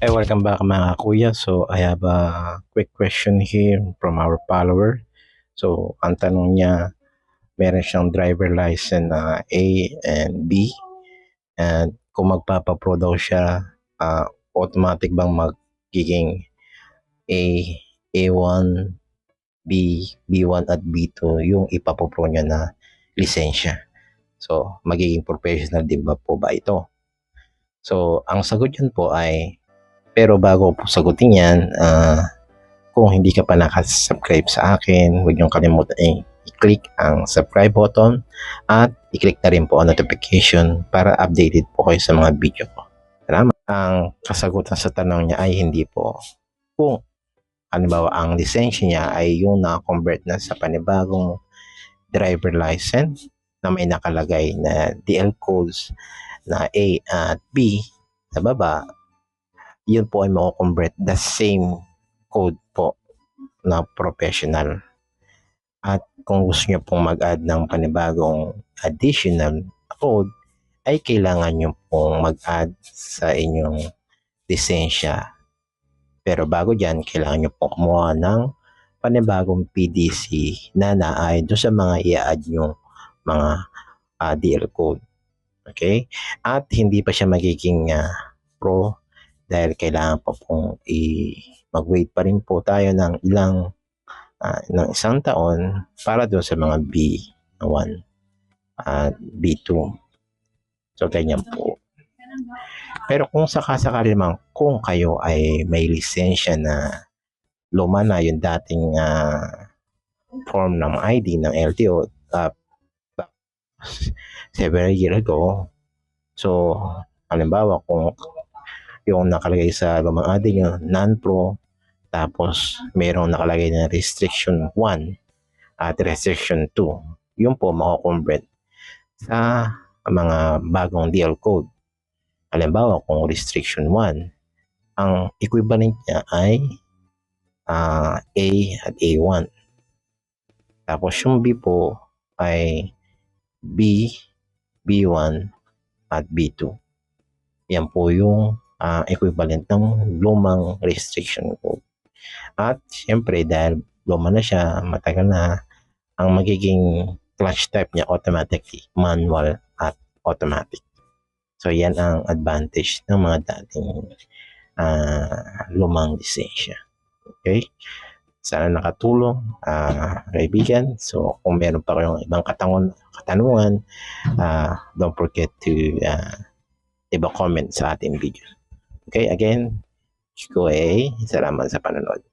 Hey, welcome back mga kuya. So, I have a quick question here from our follower. So, ang tanong niya, meron siyang driver license na A and B. And kung magpapapro daw siya, automatic bang magiging A, A1, B, B1 at B2 yung ipapapro niya na lisensya. So, magiging professional din ba po ba ito? So, ang sagot yun po ay, pero bago po sagutin yan, kung hindi ka pa nakasubscribe sa akin, huwag niyong kalimutan i-click ang subscribe button at i-click na rin po ang notification para updated po kayo sa mga video ko. Salamat. Ang kasagutan sa tanong niya ay hindi po. Kung halimbawa ang lisensya niya ay yung na-convert na sa panibagong driver license na may nakalagay na DL codes na A at B sa baba, yun po ay mako-convert the same code po na professional. At kung gusto niyo pong mag-add ng panibagong additional code, ay kailangan niyo pong mag-add sa inyong lisensya. Pero bago dyan, kailangan niyo pong kumuha ng panibagong PDC na naay doon sa mga i-add yung mga DL code. Okay? At hindi pa siya magiging pro dahil kailangan pa pong mag-wait pa rin po tayo ng ng isang taon para doon sa mga B1 at B2. So, ganyan po. Pero kung sakasakali naman, kung kayo ay may lisensya na luma na yung dating form ng ID ng LTO several years ago, so, halimbawa, kung yung nakalagay sa lumang ID nyo, non-pro, tapos mayroong nakalagay na restriction 1 at restriction 2. Yun po mako-convert sa mga bagong DL code. Halimbawa, kung restriction 1, ang equivalent niya ay A at A1. Tapos yung B po ay B, B1 at B2. Yan po yung equivalent ng lumang restriction code. At siyempre dahil luma na siya, matagal na, ang magiging clutch type niya automatically manual at automatic. So yan ang advantage ng mga dating lumang lisensya. Okay? Sana nakatulong, kaibigan. So kung meron pa kayong ibang katanungan, don't forget to leave a comment sa ating video. Okay, again, Chiko A. Salamat sa panonood.